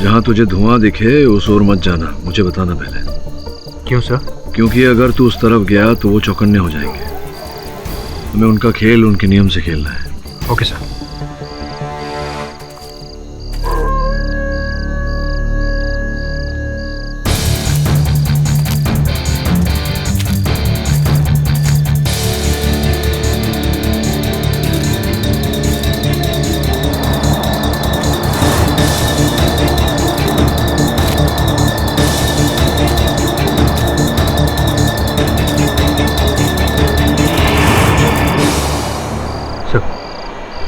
जहाँ तुझे धुआं दिखे उस ओर मत जाना, मुझे बताना पहले। क्यों सर? क्योंकि अगर तू उस तरफ गया तो वो चौकन्ने हो जाएंगे। हमें उनका खेल उनके नियम से खेलना है। Okay sir.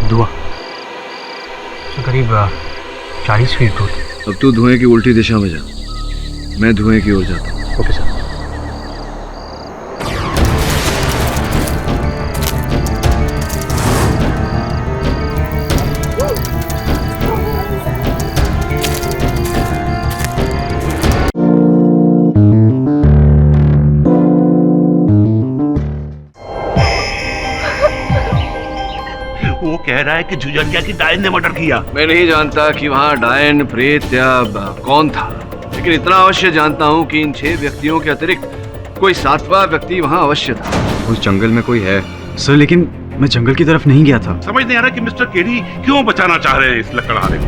धुआं करीब 40 फीट दूर। अब तू धुएं की उल्टी दिशा में जा, मैं धुएं की ओर जाता हूँ। Okay sir. वो कह रहा है कि जुजरिया की डायन ने मर्डर किया। मैं नहीं जानता कि वहाँ डायन, प्रेत या कौन था, लेकिन इतना अवश्य जानता हूँ कि इन 6 व्यक्तियों के अतिरिक्त कोई 7वां व्यक्ति वहाँ अवश्य था। उस जंगल में कोई है सर, लेकिन मैं जंगल की तरफ नहीं गया था। समझ नहीं आ रहा कि मिस्टर केरी क्यों बचाना चाह रहे हैं इस लकड़हारे को।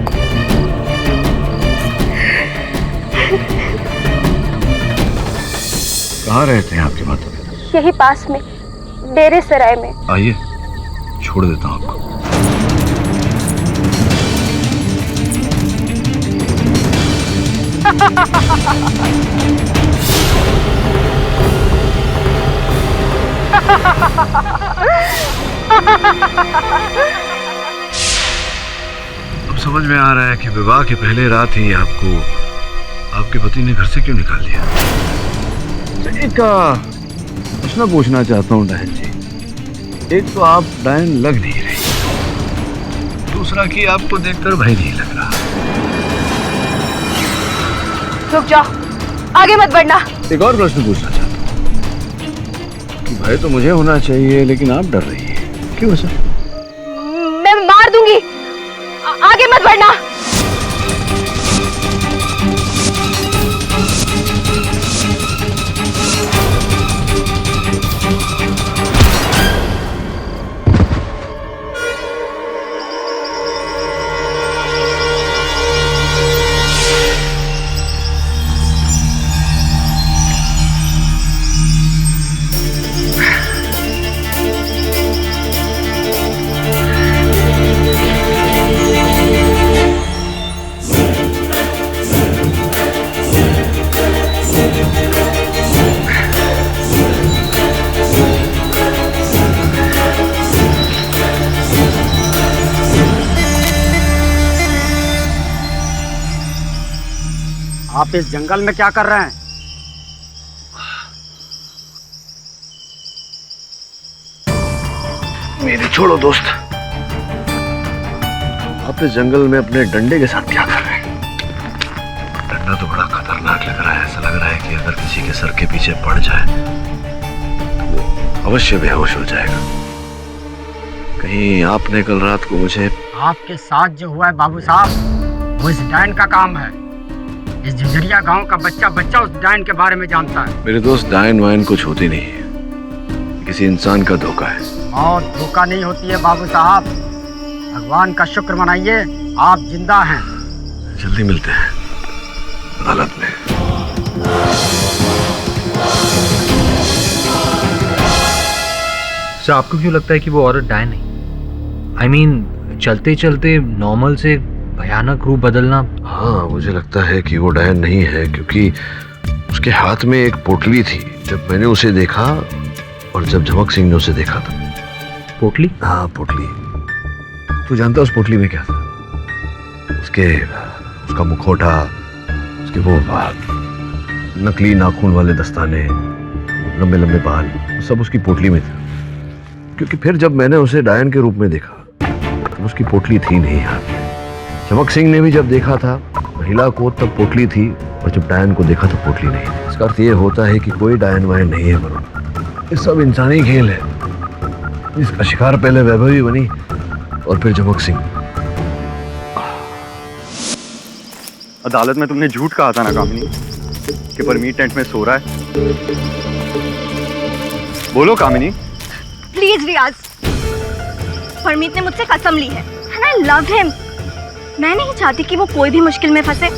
कहाँ रहते हैं आपके माता पिता? यही पास में, डेरे सराय में। आइए, छोड़ देता हूँ आपको। अब समझ में आ रहा है कि विवाह के पहले रात ही आपको आपके पति ने घर से क्यों निकाल दिया। एक प्रश्न पूछना चाहता हूँ डायन जी। एक तो आप डायन लग नहीं रही, दूसरा कि आपको देखकर भय नहीं लग रहा। रुक जाओ, आगे मत बढ़ना। एक और प्रश्न पूछना चाहता हूँ कि भय तो मुझे होना चाहिए लेकिन आप डर रही है, क्यों सर? मैं मार दूंगी, आगे मत बढ़ना। आप इस जंगल में क्या कर रहे हैं? मेरी छोड़ो दोस्त, आप इस जंगल में अपने डंडे के साथ क्या कर रहे हैं? डंडा तो बड़ा खतरनाक लग रहा है। ऐसा लग रहा है कि अगर किसी के सर के पीछे पड़ जाए तो वो अवश्य बेहोश हो जाएगा। कहीं आपने कल रात को मुझे... आपके साथ जो हुआ है बाबू साहब, वो इस डायन का काम है। इस जुजरिया गांव का बच्चा बच्चा उस डायन के बारे में जानता है। मेरे दोस्त, डायन वायन कुछ होती नहीं है, किसी इंसान का धोखा है। मौत धोखा नहीं होती है बाबू साहब। भगवान का शुक्र मनाइए, आप जिंदा हैं। जल्दी मिलते हैं अदालत में। सर, आपको क्यों लगता है कि वो औरत डायन नहीं? I mean, चलते चलते नॉर्मल से भयानक रूप बदलना। हाँ, मुझे लगता है कि वो डायन नहीं है क्योंकि उसके हाथ में एक पोटली थी जब मैंने उसे देखा और जब झमक सिंह ने उसे देखा था। पोटली? हाँ, पोटली। तू जानता उस पोटली में क्या था? उसका मुखौटा, उसके वो नकली नाखून वाले दस्ताने, लंबे लंबे बाल, सब उसकी पोटली में था। क्योंकि फिर जब मैंने उसे डायन के रूप में देखा तो उसकी पोटली थी नहीं हाथ में। झमक सिंह ने भी जब देखा था महिला को तब पोटली थी, और जब डायन को देखा तो पोटली नहीं थी। इसका अर्थ ये होता है कि कोई डायन वायन नहीं है वरुण। ये सब इंसानी खेल है जिसका शिकार पहले वैभवी बनी और फिर झमक सिंह। अदालत में तुमने झूठ कहा था ना कामिनी कि परमीत टेंट में सो रहा है। बोलो कामिनी। प्लीज रियाज, परमीत ने मुझसे कसम ली है and I love him। मैं नहीं चाहती कि वो कोई भी मुश्किल में फंसे।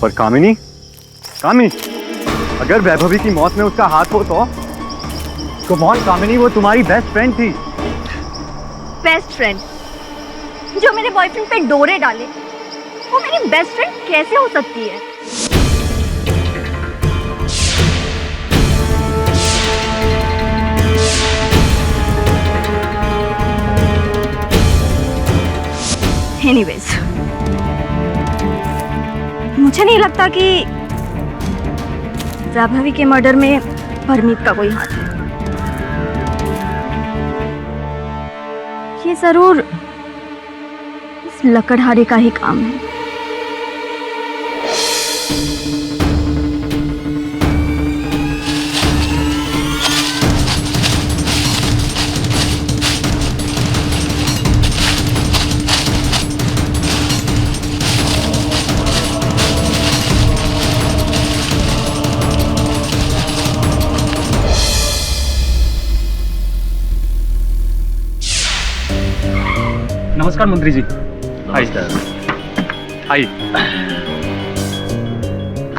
पर कामिनी, अगर वैभवी की मौत में उसका हाथ हो तो? कम ऑन कामिनी, वो तुम्हारी बेस्ट फ्रेंड थी। बेस्ट फ्रेंड जो मेरे बॉयफ्रेंड पे डोरे डाले, वो मेरी बेस्ट फ्रेंड कैसे हो सकती है? एनीवेज, मुझे नहीं लगता कि वैभवी के मर्डर में परमीत का कोई हाथ है। ये जरूर इस लकड़हारे का ही काम है। नमस्कार मंत्री जी। हाय हाय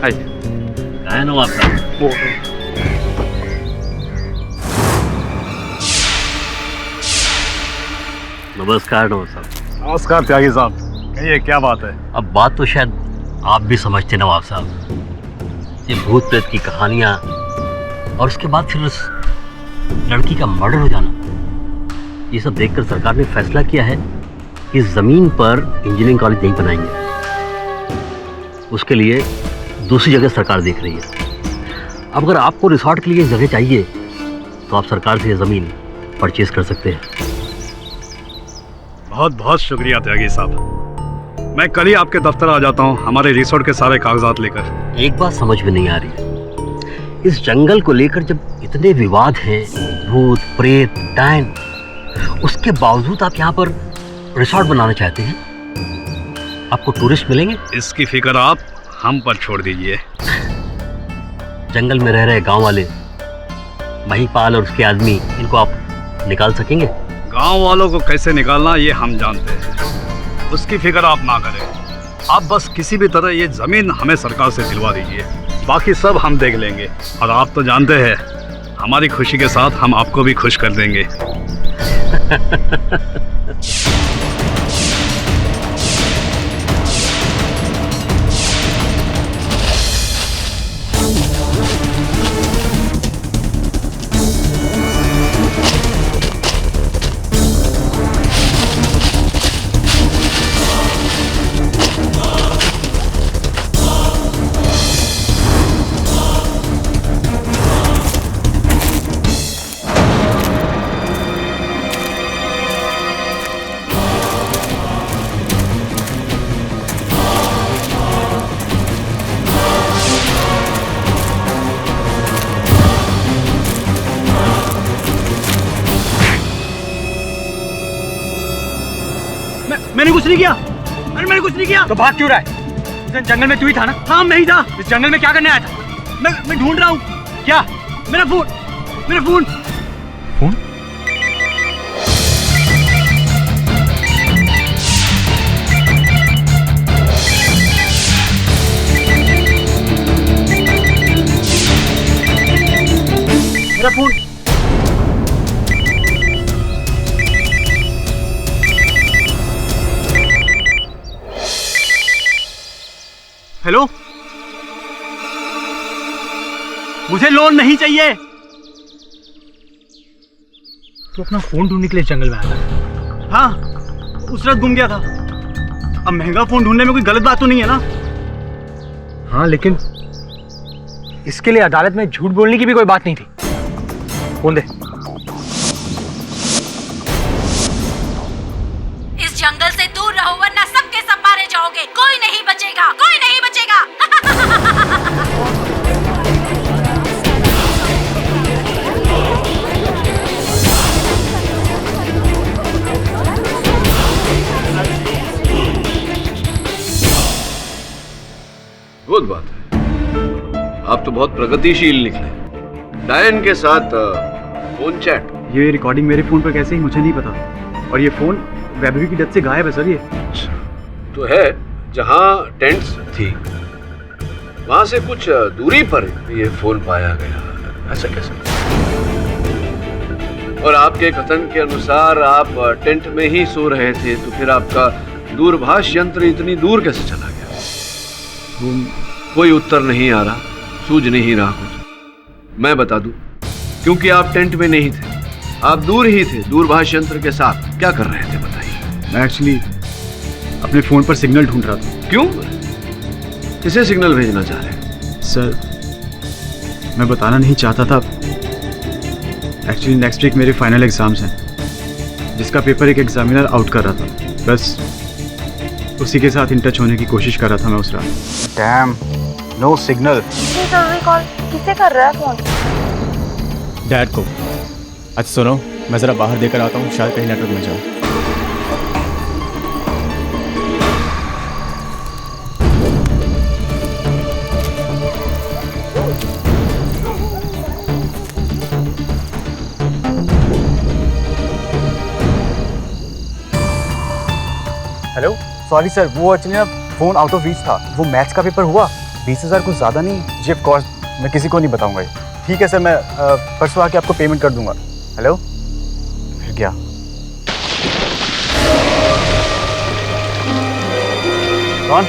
हाय। काय नाव आपका? नमस्कार नमस्कार त्यागी साहब, कहिए क्या बात है? अब बात तो शायद आप भी समझते नवाब साहब। ये भूत प्रेत की कहानियां और उसके बाद फिर उस लड़की का मर्डर हो जाना, ये सब देखकर सरकार ने फैसला किया है कि जमीन पर इंजीनियरिंग कॉलेज नहीं बनाएंगे। उसके लिए दूसरी जगह सरकार देख रही है। अब अगर आपको रिसोर्ट के लिए जगह चाहिए तो आप सरकार से ये जमीन परचेज कर सकते हैं। बहुत बहुत शुक्रिया त्यागी साहब। मैं कल ही आपके दफ्तर आ जाता हूँ हमारे रिसोर्ट के सारे कागजात लेकर। एक बात समझ में नहीं आ रही, इस जंगल को लेकर जब इतने विवाद हैं, भूत प्रेत डायन, उसके बावजूद आप यहाँ पर रिसोर्ट बनाना चाहते हैं। आपको टूरिस्ट मिलेंगे? इसकी फिक्र आप हम पर छोड़ दीजिए। जंगल में रह रहे गांव वाले महिपाल और उसके आदमी, इनको आप निकाल सकेंगे? गांव वालों को कैसे निकालना ये हम जानते हैं, उसकी फिक्र आप ना करें। आप बस किसी भी तरह ये जमीन हमें सरकार से दिलवा दीजिए, बाकी सब हम देख लेंगे। और आप तो जानते हैं हमारी खुशी के साथ हम आपको भी खुश कर देंगे। मैंने कुछ नहीं किया। अरे मैंने कुछ नहीं किया। तो भाग क्यों रहा है? इस जंगल में तू ही था ना? हाँ मैं ही था। इस जंगल में क्या करने आया था? मैं ढूंढ रहा हूँ। क्या? मेरा फोन। फोन? मेरा फोन। हेलो, मुझे लोन नहीं चाहिए। तो अपना फोन ढूंढने के लिए जंगल में आया था? हाँ, उस रात गुम गया था। अब महंगा फोन ढूंढने में कोई गलत बात तो नहीं है ना? हाँ, लेकिन इसके लिए अदालत में झूठ बोलने की भी कोई बात नहीं थी। फोन दे। इस जंगल से दूर रहो वरना सबके सब मारे जाओगे। कोई नहीं बचेगा, कोई नहीं बचेगा। बहुत बात है। आप तो बहुत प्रगतिशील निकले। डायन के साथ फोन चैट। ये रिकॉर्डिंग मेरे फ़ोन पर कैसे ही मुझे नहीं पता। और ये फ़ोन वैभवी की डेथ से गायब है सर। ये तो है जहाँ टेंट्स थी वहां से कुछ दूरी पर ये फोन पाया गया, ऐसा कैसे? और आपके कथन के अनुसार आप टेंट में ही सो रहे थे, तो फिर आपका दूरभाष यंत्र इतनी दूर कैसे चला गया? कोई उत्तर नहीं आ रहा, सूझ नहीं रहा कुछ। मैं बता दूं, क्योंकि आप टेंट में नहीं थे, आप दूर ही थे दूरभाष यंत्र के साथ। क्या कर रहे थे बताइए? मैं एक्चुअली अपने फ़ोन पर सिग्नल ढूंढ रहा था। क्यों? किसे सिग्नल भेजना चाह रहे हैं? सर मैं बताना नहीं चाहता था। एक्चुअली नेक्स्ट वीक मेरे फाइनल एग्जाम्स हैं, जिसका पेपर एक एग्जामिनर आउट कर रहा था। बस उसी के साथ इन टच होने की कोशिश कर रहा था मैं उस रात। Damn, no signal. जरूरी कॉल किसे कर रहा है फोन? डैड को। अच्छा सुनो, मैं ज़रा बाहर देकर आता हूँ, शायद कहीं नेटवर्क मिल जाए। हेलो, सॉरी सर, वो एक्चुअली ना फ़ोन आउट ऑफ रीच था। वो मैथ्स का पेपर हुआ। 20,000 कुछ ज़्यादा नहीं जी, ऑफ कोर्स मैं किसी को नहीं बताऊंगा ये। ठीक है सर, मैं परसों आके आपको पेमेंट कर दूंगा। हेलो, फिर क्या? कौन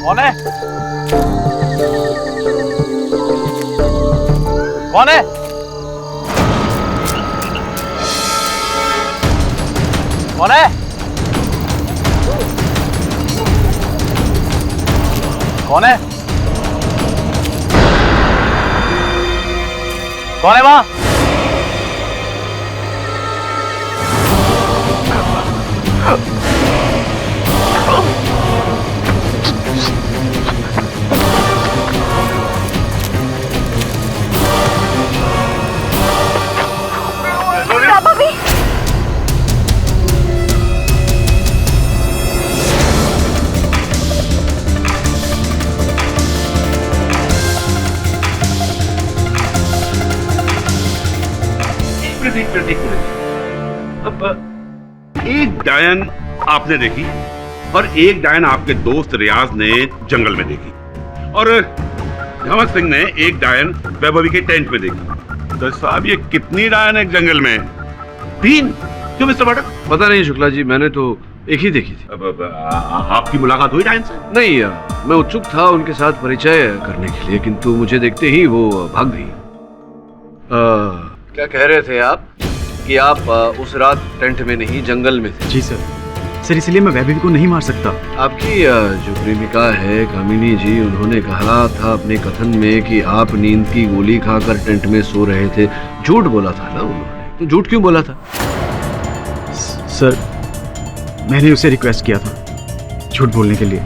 कौन है? कौन है? कौन है? कौन है? कौन है वहां? अब एक डायन आपने देखी और एक डायन आपके दोस्त रियाज ने जंगल में देखी, और झमक सिंह ने एक डायन वैभवी के टेंट में देखी। तो साहब ये कितनी डायन है जंगल में? 3? क्यों मिस्टर भट्ट? पता नहीं शुक्ला जी, मैंने तो एक ही देखी थी। अब आपकी मुलाकात हुई डायन से? नहीं, मैं उत्सुक था उनके साथ परिचय करने के लिए, किंतु मुझे देखते ही वो भाग गई। क्या कह रहे थे आप कि आप उस रात टेंट में नहीं जंगल में थे? जी सर। सर इसलिए मैं वैभवी को नहीं मार सकता। आपकी जो प्रेमिका है कामिनी जी, उन्होंने कहा था अपने कथन में कि आप नींद की गोली खाकर टेंट में सो रहे थे। झूठ बोला था ना उन्होंने, तो झूठ क्यों बोला था? सर मैंने उसे रिक्वेस्ट किया था झूठ बोलने के लिए,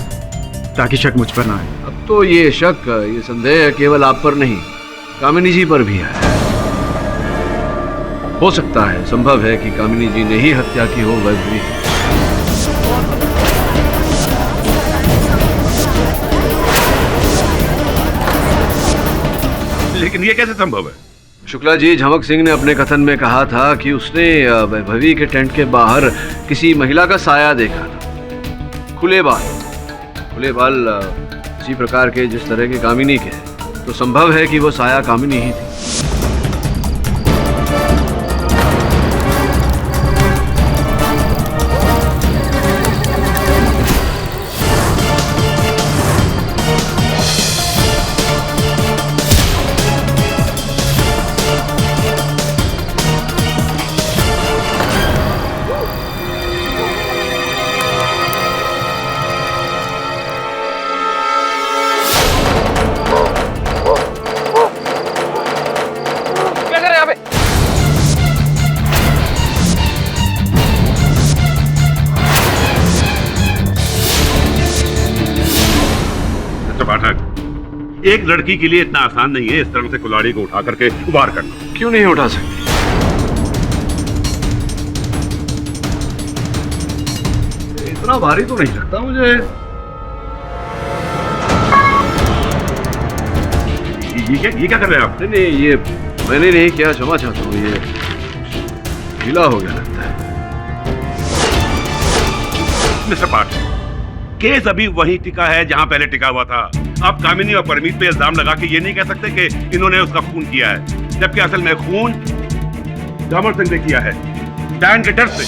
ताकि शक मुझ पर ना आए। अब तो ये शक, ये संदेह केवल आप पर नहीं, कामिनी जी पर भी है। हो सकता है, संभव है कि कामिनी जी ने ही हत्या की हो वैभवी। लेकिन ये कैसे संभव है? शुक्ला जी, झमक सिंह ने अपने कथन में कहा था कि उसने वैभवी के टेंट के बाहर किसी महिला का साया देखा था। खुले बाल इसी प्रकार के जिस तरह के कामिनी के, तो संभव है कि वो साया कामिनी ही थी। एक लड़की के लिए इतना आसान नहीं है इस तरह से कुल्हाड़ी को उठा करके वार करना। क्यों नहीं उठा सकती? इतना भारी तो नहीं लगता मुझे। ये क्या कर रहे हैं आप? नहीं, ये मैंने नहीं किया, क्षमा चाहता हूँ, ये ढीला हो गया लगता है। मिस्टर पाठ, केस अभी वहीं टिका है जहां पहले टिका हुआ था। आप कामिनी और परमीत पे इल्जाम लगा के ये नहीं कह सकते कि इन्होंने उसका खून किया है, जबकि असल में खून जामर सिंह ने किया है, डायन के डर से।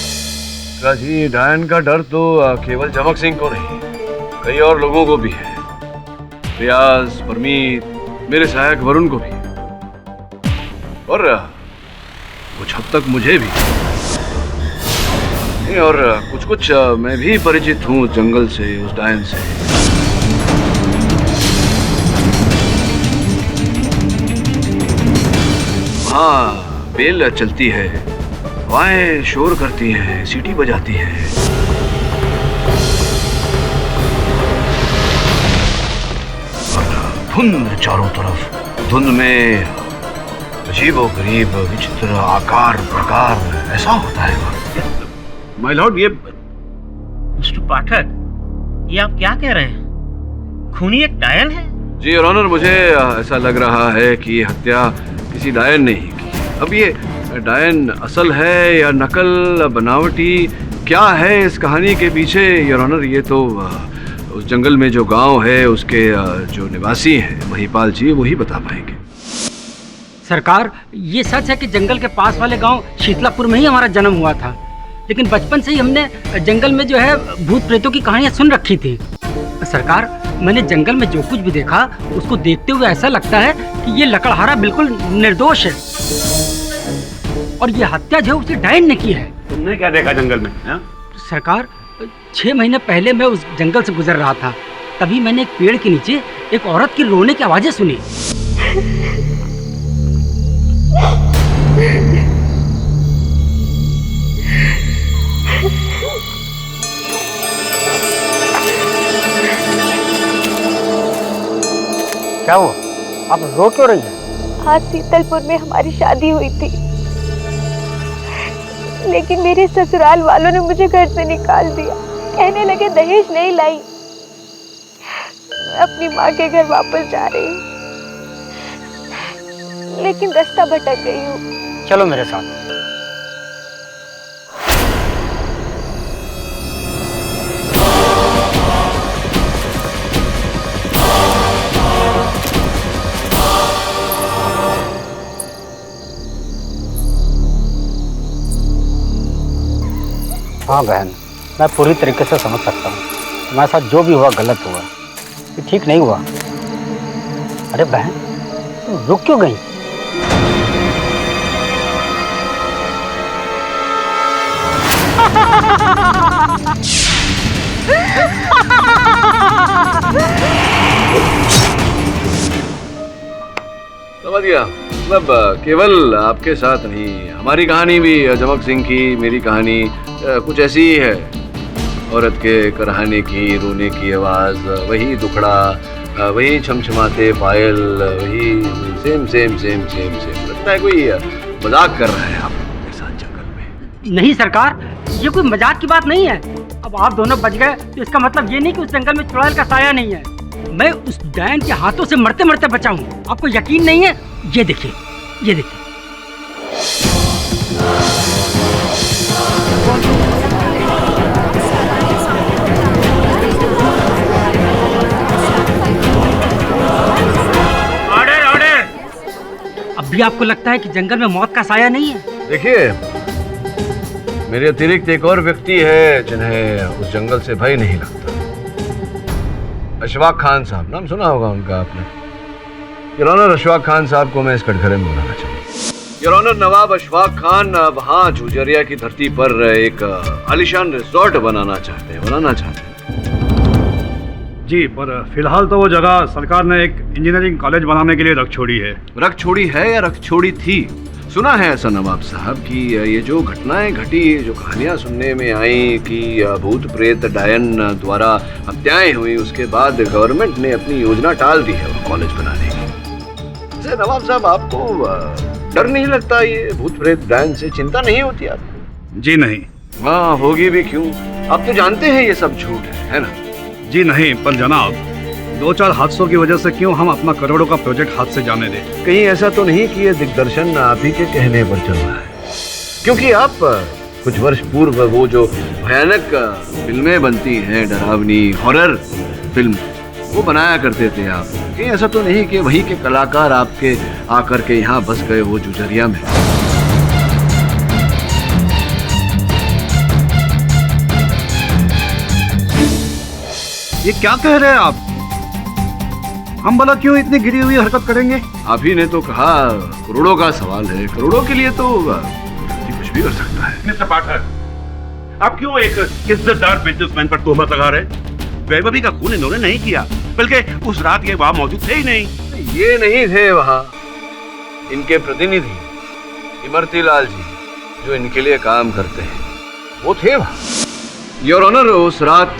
जी, डायन का डर तो केवल चमक सिंह को नहीं, कई और लोगों को भी है। रियाज, परमीत, मेरे सहायक वरुण को भी, और कुछ हद तक मुझे भी। और कुछ मैं भी परिचित हूँ जंगल से, उस डायन से। हाँ, बेल चलती है, हवाएं शोर करती हैं, सीटी बजाती है। धुंध चारों तरफ, धुंध में अजीबोगरीब विचित्र आकार प्रकार ऐसा होता है। माय लॉर्ड, ये मिस्टर पाठक, ये आप क्या कह रहे हैं? खूनी एक डायन है? जी योर ऑनर, मुझे ऐसा लग रहा है कि ये हत्या किसी डायन ने ही की। अब ये डायन असल है या नकल, बनावटी, क्या है इस कहानी के पीछे योर ऑनर, ये तो उस जंगल में जो गांव है उसके जो निवासी हैं महिपाल जी, वही बता पाएंगे। सरकार, ये सच है कि जंगल के पास वाले गांव शीतलापुर में ही हमारा जन्म हुआ था, लेकिन बचपन से ही हमने जंगल में जो है भूत प्रेतों की कहानियां सुन रखी थी। सरकार, मैंने जंगल में जो कुछ भी देखा उसको देखते हुए ऐसा लगता है कि ये लकड़हारा बिल्कुल निर्दोष है और ये हत्या जो है उसे डायन ने की है। तुमने क्या देखा जंगल में? सरकार, 6 महीने पहले मैं उस जंगल से गुजर रहा था, तभी मैंने एक पेड़ के नीचे एक औरत की रोने की आवाजें सुनी। क्या हुआ? आप रो क्यों रही हैं? आज शीतलपुर में हमारी शादी हुई थी, लेकिन मेरे ससुराल वालों ने मुझे घर से निकाल दिया। कहने लगे दहेज नहीं लाई। मैं अपनी माँ के घर वापस जा रही हूँ, लेकिन रास्ता भटक गई हूँ। चलो मेरे साथ। हाँ बहन, मैं पूरी तरीके से समझ सकता हूँ, तुम्हारे साथ जो भी हुआ गलत हुआ, ये ठीक नहीं हुआ। अरे बहन, तुम रुक क्यों गई? समझ गया, मतलब केवल आपके साथ नहीं, हमारी कहानी भी चमक सिंह की, मेरी कहानी कुछ ऐसी ही है। औरत के कराहने की, रोने की आवाज, वही दुखड़ा, वही छमछमाते पायल, वही same same same same same. लगता है कोई मजाक कर रहा है आपके साथ जंगल में। नहीं सरकार, ये कोई मजाक की बात नहीं है। अब आप दोनों बच गए तो इसका मतलब ये नहीं कि उस जंगल में चुड़ैल का साया नहीं है। मैं उस डायन के हाथों से मरते मरते बचा हूँ। आपको यकीन नहीं है? ये देखिए, ये देखिए। Order, order. अब भी आपको लगता है कि जंगल में मौत का साया नहीं है? देखिए, मेरे अतिरिक्त एक और व्यक्ति है जिन्हें उस जंगल से भय नहीं लगता। अशफाक खान साहब, नाम सुना होगा उनका आपने। योर ऑनर, अशफाक खान साहब को मैं इस कटघरे में बुलाना चाहूँगा। योर ऑनर, नवाब अशफाक खान वहाँ झुझरिया की धरती पर एक आलिशान रिजॉर्ट बनाना चाहते हैं। जी, पर फिलहाल तो वो जगह सरकार ने एक इंजीनियरिंग कॉलेज बनाने के लिए रख छोड़ी है। रख छोड़ी है या रख छोड़ी थी? सुना है ऐसा नवाब साहब कि ये जो घटनाएं घटी, जो कहानियां सुनने में आई कि भूत प्रेत डायन द्वारा हत्याएं हुई, उसके बाद गवर्नमेंट ने अपनी योजना टाल दी है वो कॉलेज बनाने की। वैसे नवाब साहब, आपको डर नहीं लगता ये भूत प्रेत डायन से? चिंता नहीं होती आपको? जी नहीं। हाँ, होगी भी क्यों। आप तो जानते हैं ये सब झूठ है ना? जी नहीं, पर जनाब 2-4 हादसों की वजह से क्यों हम अपना करोड़ों का प्रोजेक्ट हाथ से जाने दें? कहीं ऐसा तो नहीं कि ये दिग्दर्शन आप ही के कहने पर चल रहा है? क्योंकि आप कुछ वर्ष पूर्व वो जो भयानक फिल्में बनती हैं, डरावनी हॉरर फिल्म, वो बनाया करते थे आप। कहीं ऐसा तो नहीं कि वही के कलाकार आपके आकर के यहाँ बस गए वो जुझरिया में? ये क्या कह रहे हैं आप? हम भला क्यों इतनी गिरी हुई हरकत करेंगे? आप ही ने तो कहा करोड़ों का सवाल है, करोड़ों के लिए तो कुछ भी कर सकता है। मिस्टर पाठक, आप क्यों एक इज्जतदार बिजनेसमैन पर तोहमत लगा रहे? वैभवी का खून इन्होंने नहीं किया, बल्कि उस रात ये वहां मौजूद थे ही नहीं। ये नहीं थे वहां, इनके प्रतिनिधि इमरती लाल जी जो इनके लिए काम करते हैं, वो थे वहां। योर ऑनर, उस रात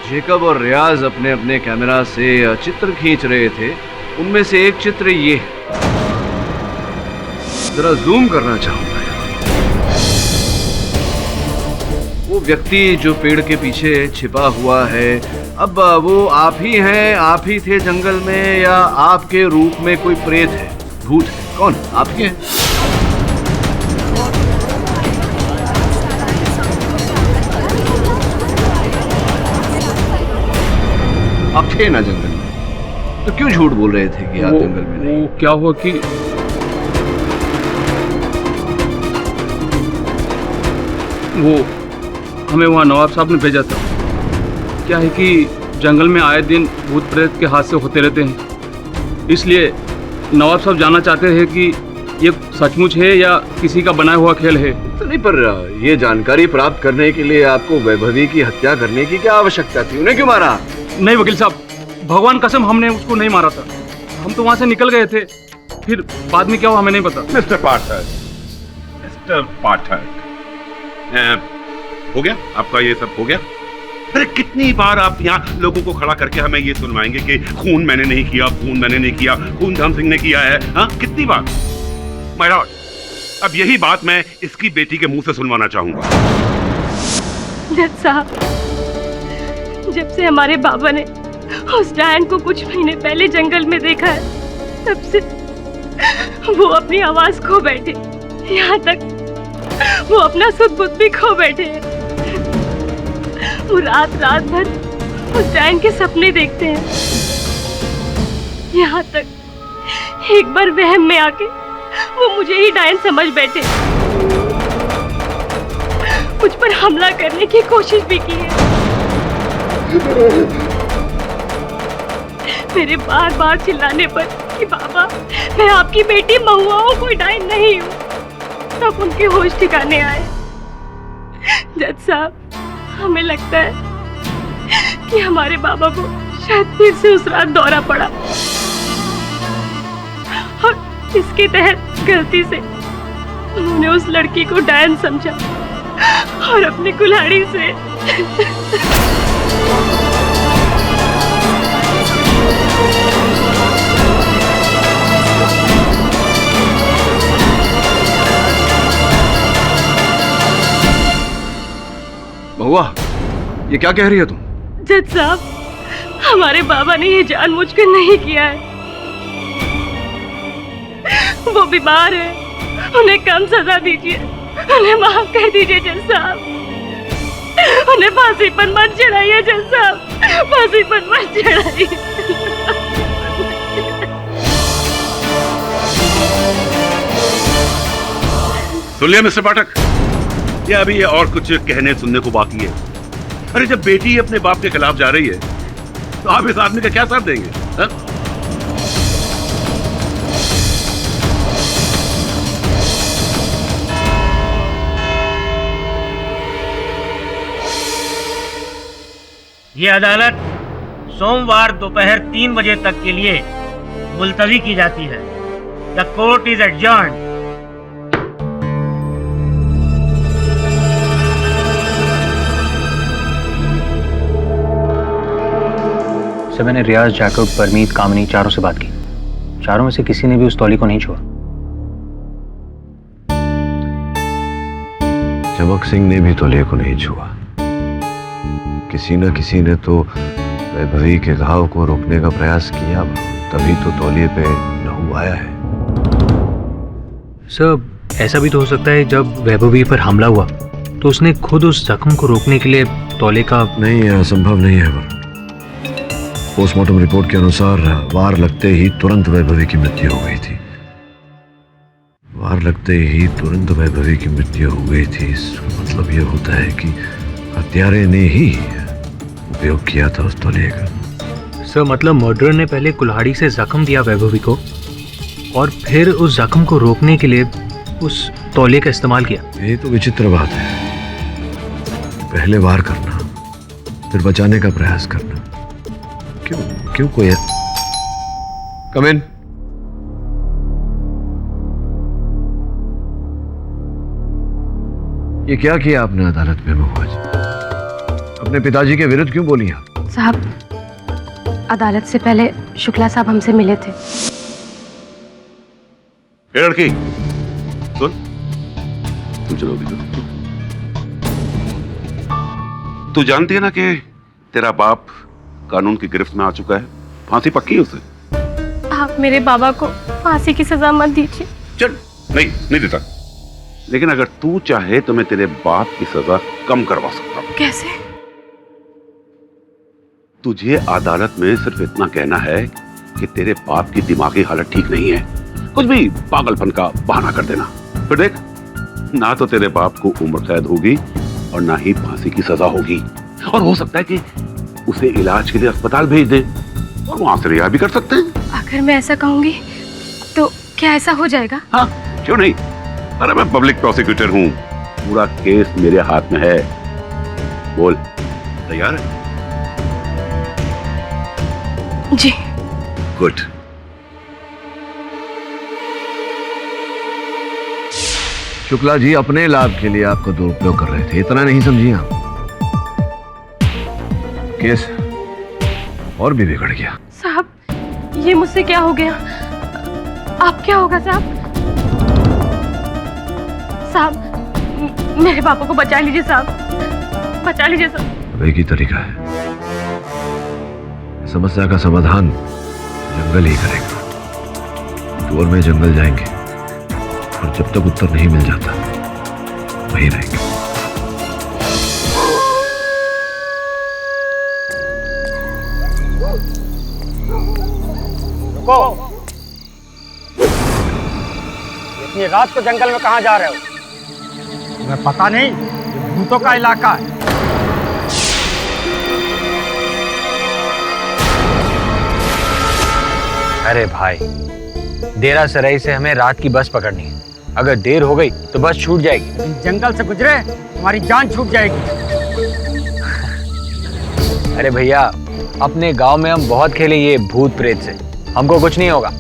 जेकब और रियाज अपने अपने कैमरा से चित्र खींच रहे थे। उनमें से एक चित्र ये है, जरा जूम करना चाहूंगा। वो व्यक्ति जो पेड़ के पीछे छिपा हुआ है, अब वो आप ही हैं, आप ही थे जंगल में, या आपके रूप में कोई प्रेत है, भूत है? कौन? आपके हैं? आप थे ना जंगल में, तो क्यों झूठ बोल रहे थे कि आप जंगल में नहीं? वो क्या हुआ कि वो हमें वहाँ नवाब साहब ने भेजा था। क्या है कि जंगल में आए दिन भूत प्रेत के हादसे होते रहते हैं, इसलिए नवाब साहब जानना चाहते हैं कि ये सचमुच है या किसी का बनाया हुआ खेल है। तो नहीं, पर ये जानकारी प्राप्त करने के लिए आपको वैभवी की हत्या करने की क्या आवश्यकता थी? उन्हें क्यों मारा? नहीं वकील साहब, भगवान कसम हमने उसको नहीं मारा था। हम तो वहाँ से निकल गए थे, फिर बाद में क्या हुआ हमें नहीं पता। मिस्टर पाठक, हो गया आपका? ये सब हो गया? अरे कितनी बार आप यहाँ लोगों को खड़ा करके हमें ये सुनवाएंगे कि खून मैंने नहीं किया, खून मैंने नहीं किया, खून धन सिंह ने किया है? हाँ, कितनी बार? माय लॉर्ड, अब यही बात मैं इसकी बेटी के मुंह से सुनवाना चाहूंगा। जज साहब, जब से हमारे बाबा ने उस डायन को कुछ महीने पहले जंगल में देखा है, तब से वो अपनी आवाज खो बैठे। यहाँ तक वो अपना सुध बुद्ध भी खो बैठे हैं। वो रात भर उस डायन के सपने देखते हैं। यहाँ तक एक बार वहम में आके वो मुझे ही डायन समझ बैठे, मुझ पर हमला करने की कोशिश भी की है। मेरे बार चिल्लाने पर कि बाबा मैं आपकी बेटी महुआ हूँ, कोई डायन नहीं हूँ, तब उनके होश ठिकाने आए। जज साहब, हमें लगता है कि हमारे बाबा को शायद फिर से उस रात दौरा पड़ा और इसके तहत गलती से उन्होंने उस लड़की को डायन समझा और अपनी कुल्हाड़ी से बहुआ, ये क्या कह रही है तुम? जज साहब, हमारे बाबा ने ये जानबूझकर नहीं किया है। वो बीमार है, उन्हें कम सजा दीजिए, उन्हें माफ कर दीजिए जज साहब। उन्हें फांसी पर मत चढ़ाइए जज साहब, फांसी पर मत चढ़ाइए। सुन लिया मिस्टर पाठक, या अभी ये और कुछ कहने सुनने को बाकी है? अरे जब बेटी अपने बाप के खिलाफ जा रही है, तो आप इस आदमी का क्या साथ देंगे? हा? ये अदालत सोमवार दोपहर 3 बजे तक के लिए मुलतवी की जाती है। The court is adjourned. Sir, मैंने रियाज, जैकब, परमीत, कामनी चारों से बात की। चारों में से किसी ने भी उस तौली को नहीं छुआ। चमक सिंह ने भी तौलिए को नहीं छुआ। किसी न किसी ने तो वैभवी के घाव को रोकने का प्रयास किया, तभी तो तौलिए पे लहू आया है। सर ऐसा भी तो हो सकता है जब वैभवी पर हमला हुआ तो उसने खुद उस जख्म को रोकने के लिए तौले का। नहीं, असंभव नहीं है। पोस्टमार्टम रिपोर्ट के अनुसार वार लगते ही तुरंत वैभवी की मृत्यु हो गई थी। वार लगते ही तुरंत वैभवी की मृत्यु हो गई थी। इसका मतलब यह होता है कि हत्यारे ने ही उपयोग किया था उस तौलिए का। सर मतलब मर्डर ने पहले कुल्हाड़ी से जख्म दिया वैभवी को और फिर उस जख्म को रोकने के लिए उस तौलिए का इस्तेमाल किया। ये तो विचित्र बात है। पहले वार करना, फिर बचाने का प्रयास करना। क्यों कोई कम इन। ये क्या किया आपने अदालत में महुआ जी? अपने पिताजी के विरुद्ध क्यों बोली आप? साहब अदालत से पहले शुक्ला साहब हमसे मिले थे। ए लड़की सुन, तू चलोगी तू जानती है ना कि तेरा बाप कानून की गिरफ्त में आ चुका है। फांसी पक्की है उसे। आप मेरे बाबा को फांसी की सजा मत दीजिए। चल नहीं देता, लेकिन अगर तू चाहे तो मैं तेरे बाप की सजा कम करवा सकता हूं। कैसे? तुझे अदालत में सिर्फ इतना कहना है कि तेरे बाप की दिमागी हालत ठीक नहीं है, कुछ भी पागलपन का बहाना कर देना। फिर देख, ना तो तेरे बाप को उम्र कैद होगी और ना ही फांसी की सजा होगी, और हो सकता है कि उसे इलाज के लिए अस्पताल भेज दे और वहां से रिहा भी कर सकते हैं। अगर मैं ऐसा कहूंगी तो क्या ऐसा हो जाएगा? हाँ, क्यों नहीं। अरे मैं पब्लिक प्रोसिक्यूटर हूँ, पूरा केस मेरे हाथ में है। बोल, तैयार है? जी। गुड। शुक्ला जी अपने लाभ के लिए आपको दुरुपयोग कर रहे थे, इतना नहीं समझिए आप। केस और भी बिगड़ गया। साहब ये मुझसे क्या हो गया? आप क्या होगा साहब? साहब मेरे पापा को बचा लीजिए साहब, बचा लीजिए साहब। एक ही तरीका है, समस्या का समाधान जंगल ही करेगा। तू और मैं जंगल जाएंगे और जब तक उत्तर नहीं मिल जाता वहीं रहेंगे। रुको, इतनी रात को जंगल में कहाँ जा रहे हो? तुम्हें पता नहीं ये भूतों का इलाका है। अरे भाई, देरा सराई से हमें रात की बस पकड़नी है। अगर देर हो गई तो बस छूट जाएगी। लेकिन जंगल से गुजरे तुम्हारी जान छूट जाएगी। अरे भैया, अपने गांव में हम बहुत खेले ये भूत प्रेत से, हमको कुछ नहीं होगा।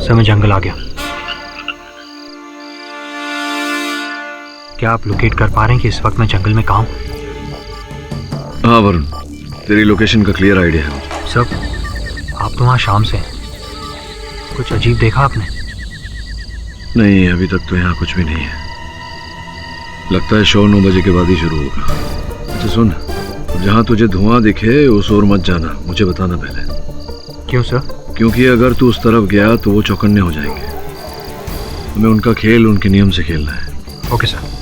समय जंगल आ गया। क्या आप लोकेट कर पा रहे हैं कि इस वक्त मैं जंगल में कहाँ हूँ? हाँ वरुण, तेरी लोकेशन का क्लियर आइडिया है। सब आप तो वहाँ शाम से हैं। कुछ अजीब देखा आपने? नहीं, अभी तक तो यहाँ कुछ भी नहीं है। लगता है शो 9 बजे के बाद ही शुरू होगा। अच्छा सुन, जहाँ तुझे धुआं दिखे उस ओर मत जाना, मुझे बताना पहले। क्यों सर? क्योंकि अगर तू उस तरफ गया तो वो चौकन्ने हो जाएंगे। हमें उनका खेल उनके नियम से खेलना है। Okay sir.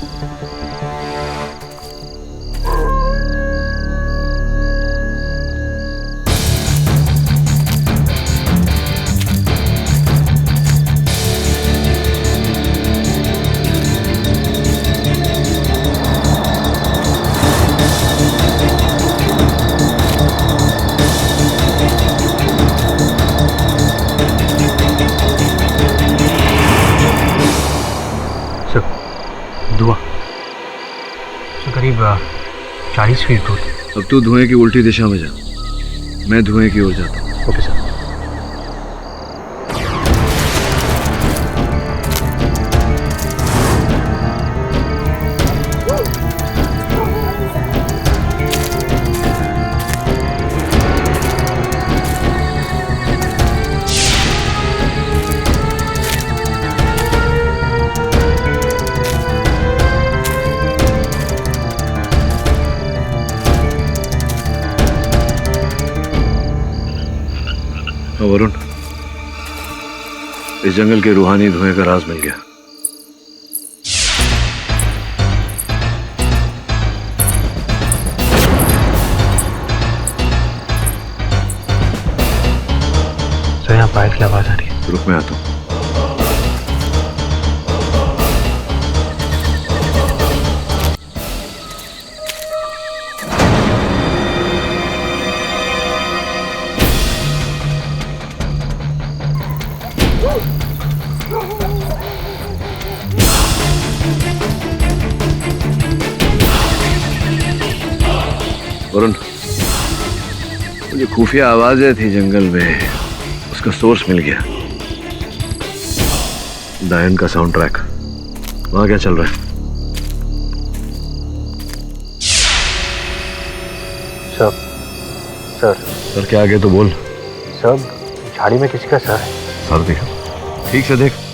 करीब 40 फीट दूर। अब तू धुएं की उल्टी दिशा में जा, मैं धुएं की ओर जाता हूँ। Okay sir. वरुण, इस जंगल के रूहानी धुएं का राज मिल गया। तो यहाँ बाइक की आवाज आ रही है। रुक, मैं आता हूँ। वरुण, मुझे खुफिया आवाजें थी जंगल में, उसका सोर्स मिल गया। डायन का साउंड ट्रैक। वहां क्या चल रहा है? सर क्या आगे तो बोल। सब झाड़ी में किसी का सर है। सर देखो, ठीक से देख।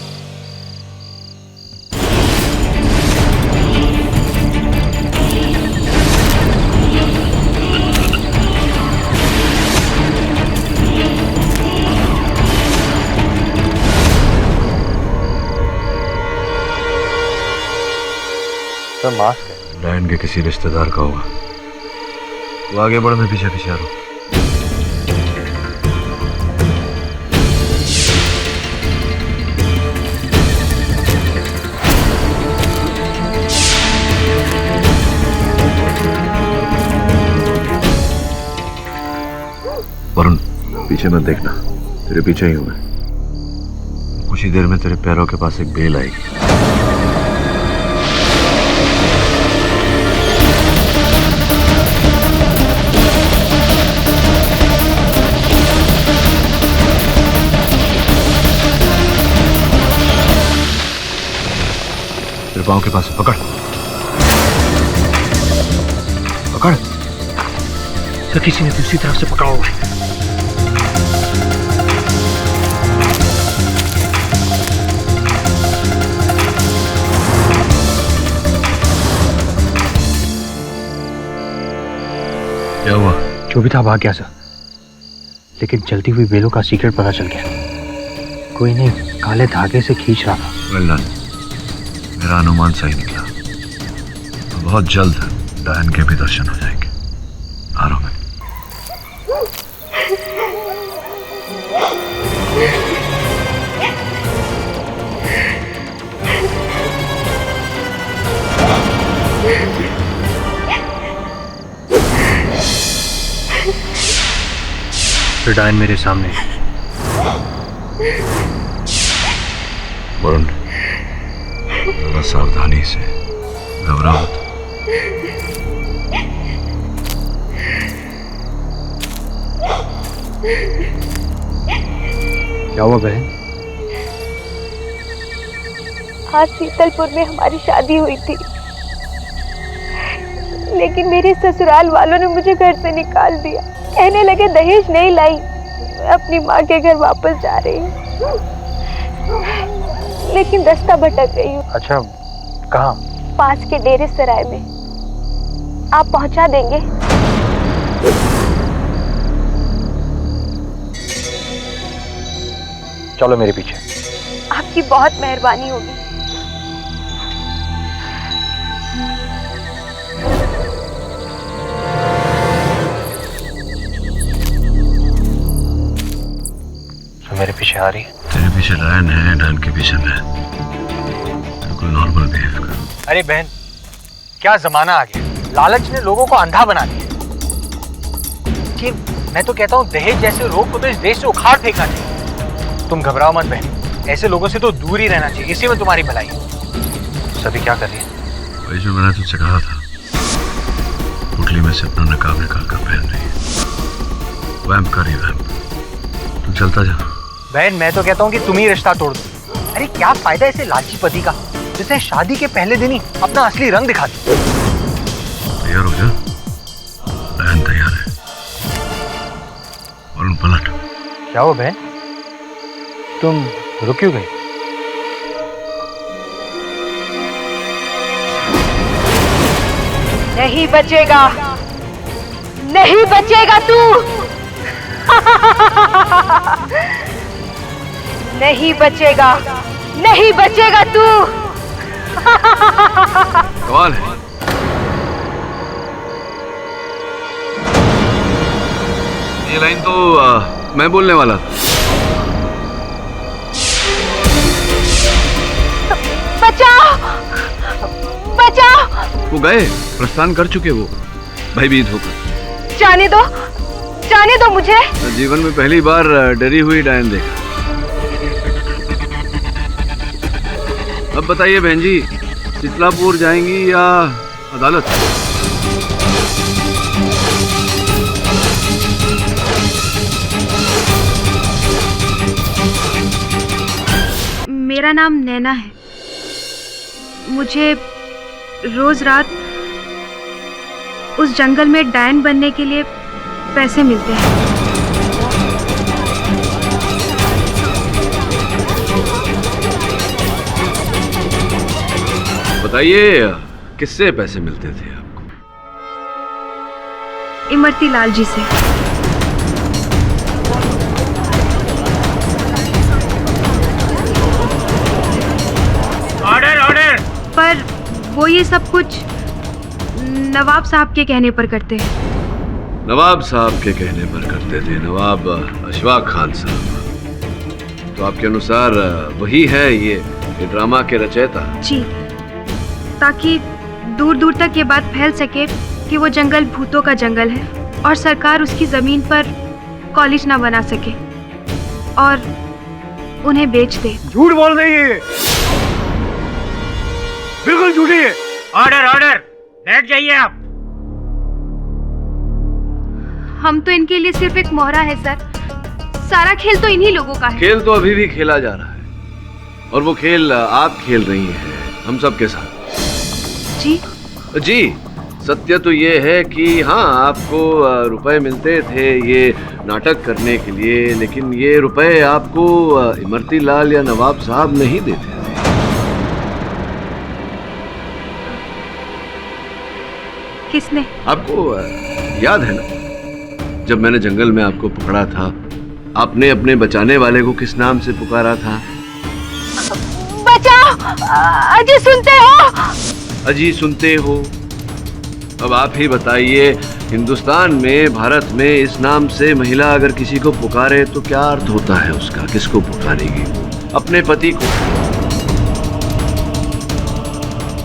सर मास्क है। डायन के किसी रिश्तेदार का होगा। वो आगे बढ़, मैं पीछे पीछे आ रहा हूँ। वरुण, पीछे मत देखना, तेरे पीछे ही हूं मैं। कुछ ही देर में तेरे पैरों के पास एक बेल आएगी। तेरे पाँव के पास है, पकड़ पकड़। सर किसी ने दूसरी तरफ से पकड़ा हुआ है। क्या हुआ? जो भी था भाग गया सर, लेकिन चलती हुई बेलों का सीक्रेट पता चल गया। कोई नहीं काले धागे से खींच रहा था। वेल डन, मेरा अनुमान सही निकला। तो बहुत जल्द डायन के भी दर्शन हो जाएंगे। आ रहा हूं मैं। फिर डायन मेरे सामने। वरुण, थोड़ा सावधानी से, घबराओ मत। क्या हुआ बहन? आज शीतलपुर में हमारी शादी हुई थी, लेकिन मेरे ससुराल वालों ने मुझे घर से निकाल दिया। कहने लगे दहेज नहीं लाई, मैं अपनी माँ के घर वापस जा रही हूँ, लेकिन रास्ता भटक गई हूँ। अच्छा, कहाँ? पास के डेरे सराय में। आप पहुँचा देंगे? चलो मेरे पीछे। आपकी बहुत मेहरबानी होगी। तो मेरे पीछे आ रही है? तेरे पीछे डायन है, डायन के पीछे मैं। बिल्कुल नॉर्मल बिहेव कर। अरे बहन, क्या जमाना आ गया। लालच ने लोगों को अंधा बना दिया। कि मैं तो कहता हूँ दहेज जैसे रोग को तो इस देश से उखाड़ फेंकना चाहिए। तुम घबराओ मत बहन, ऐसे लोगों से तो दूर ही रहना चाहिए, इसी में तुम्हारी भलाई है। सभी क्या कर रही है? वही जो मैंने तुझसे कहा था, पुतली में से अपना नकाब निकाल कर पहन रही है। वैम्प कर रही है, वैम्प। तू चलता जा। बहन मैं तो कहता हूँ कि तुम ही रिश्ता तोड़ दो। अरे क्या फायदा ऐसे लालची पति का, जिसे शादी के पहले दिन ही अपना असली रंग दिखा दो। तैयार हो जा, बहन तैयार है। और पलट। क्या हुआ बहन, तुम रुक क्यों गई? नहीं बचेगा, नहीं बचेगा तू। नहीं बचेगा, नहीं बचेगा तू। कमाल है। ये लाइन तो मैं बोलने वाला था। बचाओ, बचाओ। वो गए, प्रस्थान कर चुके वो, भयभीत होकर। जाने दो मुझे। जीवन में पहली बार डरी हुई डायन देखा। अब बताइए बहन जी, शीतलापुर जाएंगी या अदालत? मेरा नाम नैना है। मुझे रोज रात उस जंगल में डायन बनने के लिए पैसे मिलते हैं। बताइए किससे पैसे मिलते थे आपको? इमरती लाल जी से। Order order. पर वो ये सब कुछ नवाब साहब के कहने पर करते हैं। नवाब साहब के कहने पर करते थे? नवाब अशफाक खान साहब। तो आपके अनुसार वही है ये ड्रामा के रचयिता? जी, ताकि दूर दूर तक ये बात फैल सके कि वो जंगल भूतों का जंगल है और सरकार उसकी जमीन पर कॉलेज ना बना सके और उन्हें बेच दे। झूठ बोल रही है, बिल्कुल झूठी है। ऑर्डर ऑर्डर, बैठ जाइए आप। हम तो इनके लिए सिर्फ एक मोहरा है सर। सारा खेल तो इन्हीं लोगों का है। खेल तो अभी भी खेला जा रहा है और वो खेल आप खेल रही हैं हम सब के साथ। जी जी, सत्य तो ये है कि हाँ, आपको रुपए मिलते थे ये नाटक करने के लिए, लेकिन ये रुपए आपको इमरती लाल या नवाब साहब नहीं देते थे। किसने? आपको याद है ना, जब मैंने जंगल में आपको पकड़ा था, आपने अपने बचाने वाले को किस नाम से पुकारा था? बचाओ, अजी सुनते हो? अजी सुनते हो। अब आप ही बताइए, हिंदुस्तान में, भारत में इस नाम से महिला अगर किसी को पुकारे तो क्या अर्थ होता है उसका? किसको पुकारेगी? अपने पति को।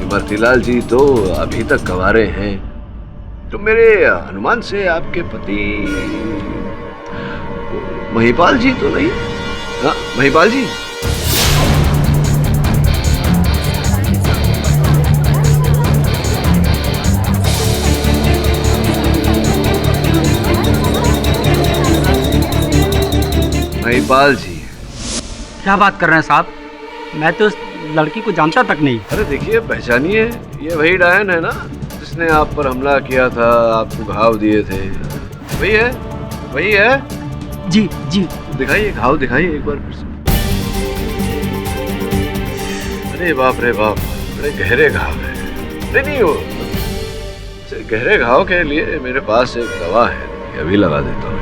इमरती लाल जी तो अभी तक गंवारे हैं, तो मेरे अनुमान से आपके पति महिपाल जी तो नहीं? हाँ, महिपाल जी। महिपाल जी। क्या बात कर रहे हैं साहब? मैं तो उस लड़की को जानता तक नहीं। अरे देखिए, पहचानिए, ये वही डायन है ना जिसने आप पर हमला किया था, आपको घाव दिए थे। वही है, वही है। जी जी। दिखाइए घाव, दिखाइए एक बार फिर से। अरे बाप रे बाप, बड़े गहरे घाव है। नहीं हो, गहरे घाव के लिए मेरे पास एक दवा है, अभी लगा देता हूँ।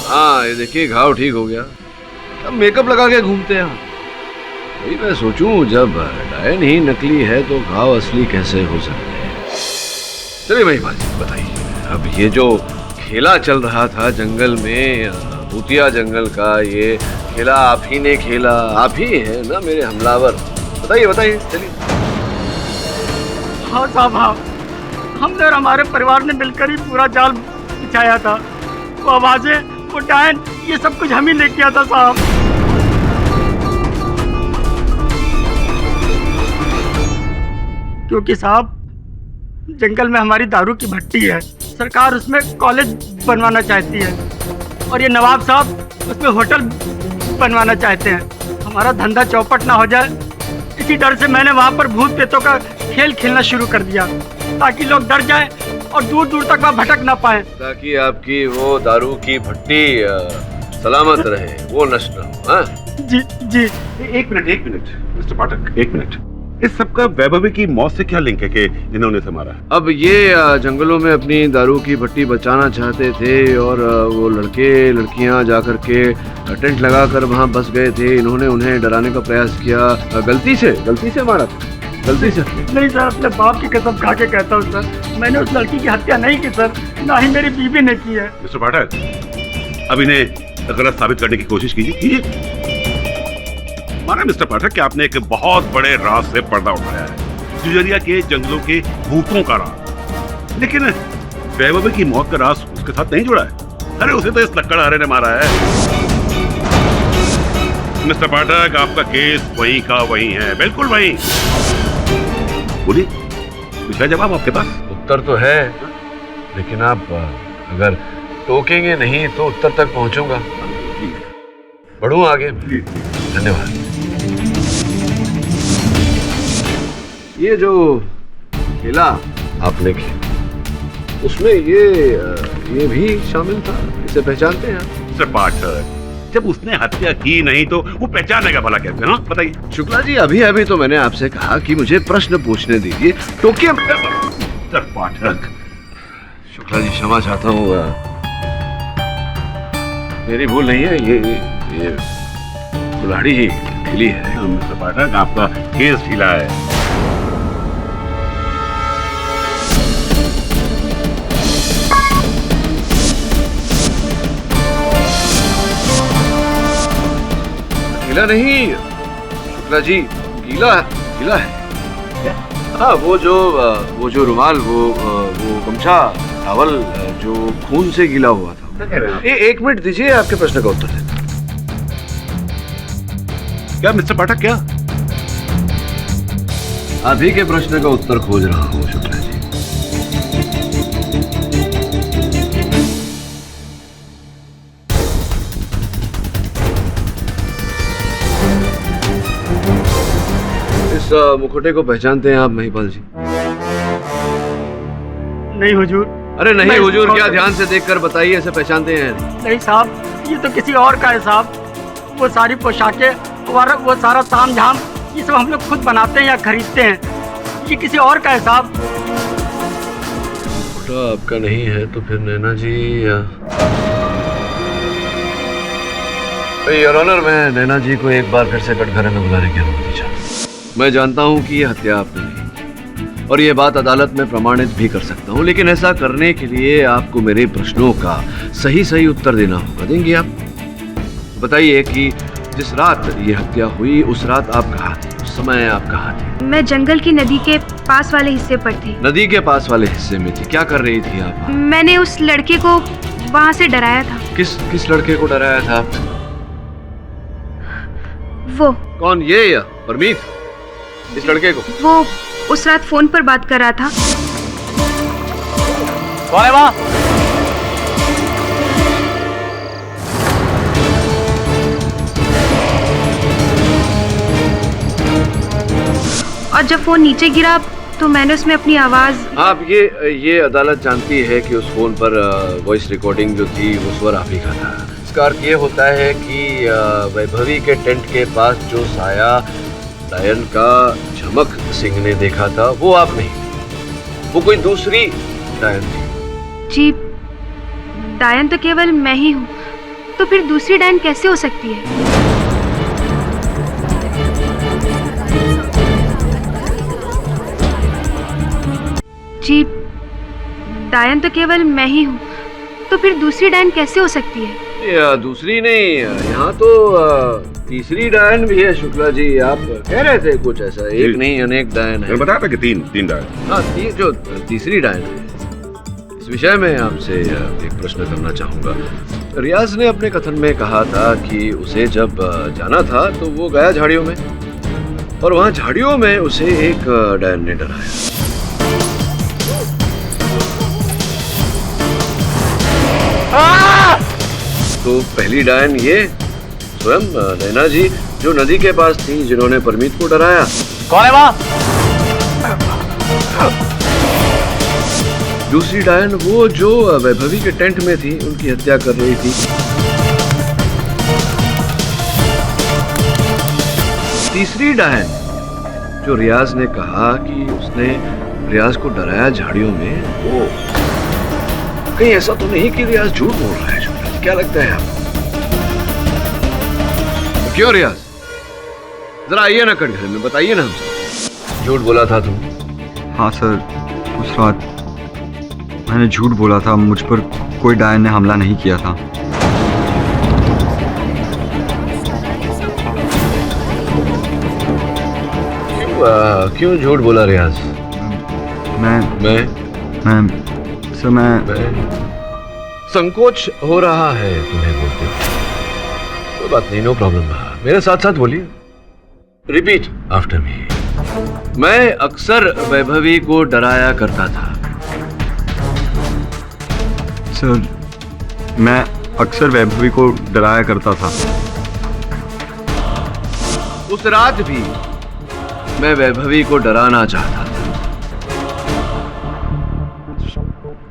हाँ, ये देखिए घाव ठीक हो गया। अब मेकअप लगा के घूमते हैं। वही मैं सोचूं, जब डायन ही नकली है तो घाव असली कैसे हो सकते हैं? चलिए महिपाल जी बताइए, अब ये जो खेला चल रहा था जंगल में, भूतिया जंगल का, ये खेला आप ही ने खेला? आप ही है ना मेरे हमलावर? बताइए बताइए, चलिए। हाँ साहब, हाँ, हमने और हमारे परिवार ने मिलकर ही पूरा जाल बिछाया था। वो आवाजें, वो डायन, ये सब कुछ हम ही ने किया था साहब। क्योंकि साहब, जंगल में हमारी दारू की भट्टी है, सरकार उसमें कॉलेज बनवाना चाहती है और ये नवाब साहब उसमें होटल बनवाना चाहते हैं। हमारा धंधा चौपट ना हो जाए, इसी डर से मैंने वहाँ पर भूत प्रेतों का खेल खेलना शुरू कर दिया, ताकि लोग डर जाएं और दूर दूर तक वहाँ भटक ना पाए। ताकि आपकी वो दारू की भट्टी सलामत रहे, वो नष्ट न हो। हाँ? जी जी। एक मिनट मिस्टर पाठक, एक मिनट। इस सबका वैभवी की मौत से क्या लिंक है कि इन्होंने इसे मारा? अब ये जंगलों में अपनी दारू की भट्टी बचाना चाहते थे और वो लड़के लड़कियां जाकर के टेंट लगाकर वहां बस गए थे। इन्होंने उन्हें डराने का प्रयास किया। गलती से मारा था, गलती से। नहीं सर, अपने बाप की कसम खा के कहता हूँ सर, मैंने उस लड़की की हत्या नहीं की सर, ना ही मेरी बीवी ने की है। मिस्टर पाठक, अब इन्हें गलत साबित करने की कोशिश कीजिए। माना मिस्टर पाठक कि आपने एक बहुत बड़े राज से पर्दा उठाया है, जुजरिया के जंगलों के भूतों का राज, लेकिन वैभवी की मौत का राज उसके साथ नहीं जुड़ा है। अरे उसे तो इस लक्कड़हारे ने मारा है। मिस्टर पाठक, आपका केस वही का वही है, बिल्कुल वही। बोलिए, कुछ है जवाब आपके पास? उत्तर तो है, लेकिन आप अगर टोकेंगे नहीं तो उत्तर तक पहुंचूंगा। बढ़ूं आगे? धन्यवाद। ये जो केला आपने किया, उसमें ये भी शामिल था, इसे पहचानते हैं आप? मिस्टर पाठक, जब उसने हत्या की नहीं तो वो पहचानेगा भला कैसे? हाँ बताइए। शुक्ला जी, अभी तो मैंने आपसे कहा कि मुझे प्रश्न पूछने दीजिए। टोकिए। मिस्टर पाठक। शुक्ला जी, क्षमा चाहता हूँ, मेरी भूल नहीं है। ये कुल्हाड़ी ही ढीली है। मिस्टर पाठक, आपका केस ढीला है। गीला नहीं शुक्ला जी, गीला है। हाँ, वो जो रुमाल, वो गमछा, टॉवल जो खून से गीला हुआ था। एक मिनट दीजिए, आपके प्रश्न का उत्तर देता। क्या मिस्टर पाठक, क्या आप ही के प्रश्न का उत्तर खोज रहा हूँ शुक्ला जी। इस मुखौटे को पहचानते हैं आप महिपाल जी? नहीं हुजूर। अरे नहीं हुजूर क्या, ध्यान से देखकर बताइए, इसे पहचानते हैं? नहीं साहब, ये तो किसी और का है साहब। वो सारी पोशाकें और वो सारा ताम झाम, ये सब हम लोग खुद बनाते हैं या खरीदते हैं। ये किसी और का है साहब। मुखौटा आपका नहीं है तो फिर नैना जी योर ऑनर, मैं नैना जी को एक बार फिर से कटघरे में बुलाने की अनुमति चाहता हूँ। मैं जानता हूँ कि ये हत्या आपने नहीं की और ये बात अदालत में प्रमाणित भी कर सकता हूँ, लेकिन ऐसा करने के लिए आपको मेरे प्रश्नों का सही उत्तर देना होगा। देंगे आप? बताइए कि जिस रात ये हत्या हुई उस रात आप कहाँ थे? उस समय आप कहाँ थे? मैं जंगल की नदी के पास वाले हिस्से पर थी। नदी के पास वाले हिस्से में थी? क्या कर रही थी आप? मैंने उस लड़के को वहाँ से डराया था। किस लड़के को डराया था आप? वो कौन? ये या परमीत? इस लड़के को? वो उस रात फोन पर बात कर रहा था। कौन है वहाँ? और जब फोन नीचे गिरा तो मैंने उसमें अपनी आवाज। आप ये अदालत जानती है कि उस फोन पर वॉइस रिकॉर्डिंग जो थी वो स्वर आप ही का था। इसका अर्थ ये होता है कि वैभवी के टेंट के पास जो साया डायन का झमक सिंह ने देखा था वो आप नहीं, वो कोई दूसरी डायन थी। जी, डायन तो केवल मैं ही हूँ, तो फिर दूसरी डायन कैसे हो सकती है? जी, डायन तो केवल मैं ही हूँ, तो फिर दूसरी डायन कैसे हो सकती है? दूसरी नहीं, यहाँ तो तीसरी डायन भी है शुक्ला जी। आप कह रहे थे कुछ ऐसा, एक नहीं अनेक डायन है। बताया था कि तीन डायन। हाँ, जो तीसरी डायन है, इस विषय में आपसे एक प्रश्न करना चाहूँगा। रियाज ने अपने कथन में कहा था कि उसे जब जाना था तो वो गया झाड़ियों में और वहाँ झाड़ियों में उसे एक डायन ने डराया। तो पहली डायन ये स्वयं नैना जी जो नदी के पास थी, जिन्होंने परमीत को डराया। कौन है वहाँ? दूसरी डायन वो जो वैभवी के टेंट में थी, उनकी हत्या कर रही थी। तीसरी डायन जो रियाज ने कहा कि उसने रियाज को डराया झाड़ियों में, वो कहीं ऐसा तो नहीं कि रियाज झूठ बोल रहा है? शुभराज, क्या लगता है आपको? तो क्यों रियाज, जरा आइए ना कटघरे में, बताइए ना हमसे। झूठ बोला था तुम? हाँ सर, उस रात मैंने झूठ बोला था। मुझ पर कोई डायन ने हमला नहीं किया था। क्यों झूठ बोला रियाज? मैं संकोच हो रहा है तुम्हें बोलते हुए। कोई बात नहीं, नो प्रॉब्लम। मेरे साथ साथ बोलिए, रिपीट आफ्टर मी। मैं अक्सर वैभवी को डराया करता था। सर, मैं अक्सर वैभवी को डराया करता था। उस रात भी मैं वैभवी को डराना चाहता था।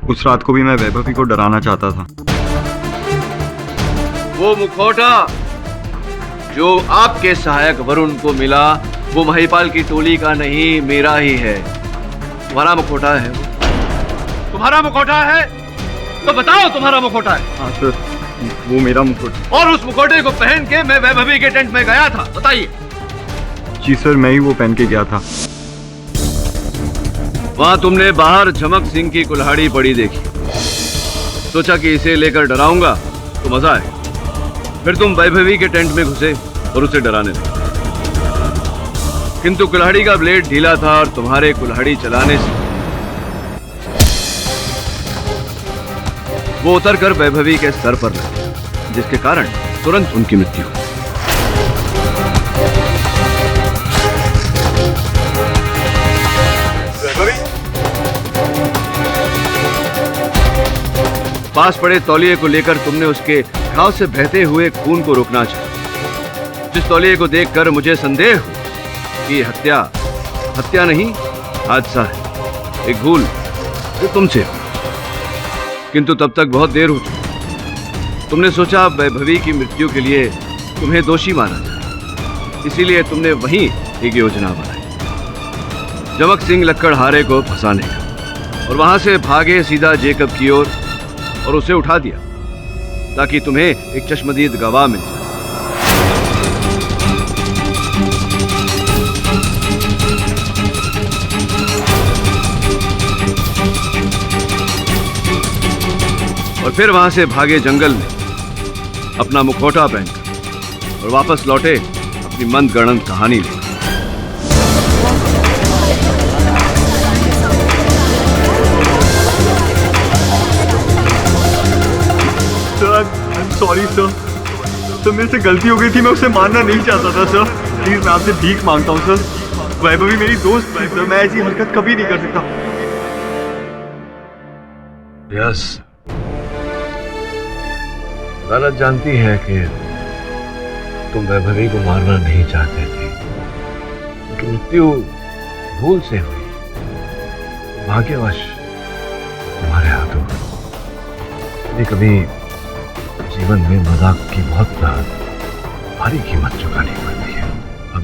उस रात को भी मैं वैभवी को डराना चाहता था। वो मुखौटा जो आपके सहायक वरुण को मिला, वो महिपाल की टोली का नहीं, मेरा ही है। तुम्हारा मुखौटा है वो? तुम्हारा मुखौटा है तो बताओ, तुम्हारा मुखौटा है? हाँ सर, वो मेरा मुखौटा। और उस मुखौटे को पहन के मैं वैभवी के टेंट में गया था, बताइए। जी सर, मैं ही वो पहन के गया था। वहां तुमने बाहर झमक सिंह की कुल्हाड़ी पड़ी देखी, सोचा कि इसे लेकर डराऊंगा तो मजा आए। फिर तुम वैभवी के टेंट में घुसे और उसे डराने लगे, किंतु कुल्हाड़ी का ब्लेड ढीला था और तुम्हारे कुल्हाड़ी चलाने से वो उतरकर वैभवी के सर पर लगा, जिसके कारण तुरंत उनकी मृत्यु हुई। पास पड़े तौलिए को लेकर तुमने उसके घाव से बहते हुए खून को रोकना चाहा, जिस तौलिए को देखकर मुझे संदेह हुआ कि हत्या नहीं, हादसा है, एक भूल जो तुमसे हो। किंतु तब तक बहुत देर हो चुकी। तुमने सोचा वैभवी की मृत्यु के लिए तुम्हें दोषी माना जाए, इसीलिए तुमने वहीं एक योजना बनाई, झमक सिंह लक्कड़हारे को फंसाने का, और वहां से भागे सीधा जेकब की ओर और उसे उठा दिया ताकि तुम्हें एक चश्मदीद गवाह मिल जाए। और फिर वहां से भागे जंगल में अपना मुखौटा पहनकर और वापस लौटे अपनी मंद गणंत कहानी लेकर। सॉरी सर, मेरे से गलती हो गई थी। मैं उसे मारना नहीं चाहता था सर। प्लीज, मैं आपसे भीख मांगता हूँ सर। वैभवी मेरी दोस्त थी सर, मैं ऐसी हरकत कभी नहीं कर सकता। यस, अदालत जानती है कि तुम वैभवी को मारना नहीं चाहते थे, उनकी मृत्यु भूल से हुई, भाग्यवश तुम्हारे हाथों। कभी कभी जीवन में मजाक की बहुत भारी कीमत चुकानी पड़ती है। अब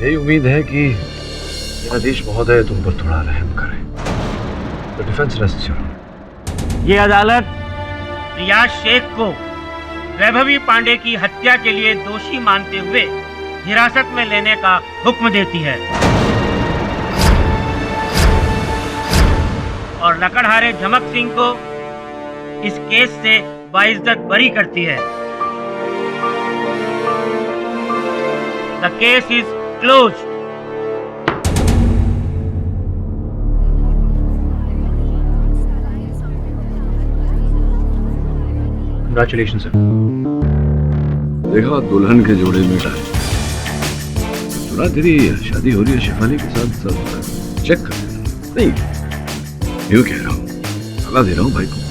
यही उम्मीद है कि न्यायाधीश महोदय तुम पर थोड़ा रहम करें। तो डिफेंस रेस्ट करो। ये अदालत रियाज शेख को वैभवी पांडे की हत्या के लिए दोषी मानते हुए हिरासत में लेने का हुक्म देती है और लकड़हारे झमक सिंह को इस केस से बाइज्जत बरी करती है। The case is closed. Congratulations, sir. देखा, दुल्हन के जोड़े में डाल। सुना तेरी शादी हो रही है शिफाली के साथ, सब चेक कर। नहीं, यूं कह रहा हूँ, सलाह दे रहा हूँ भाई को।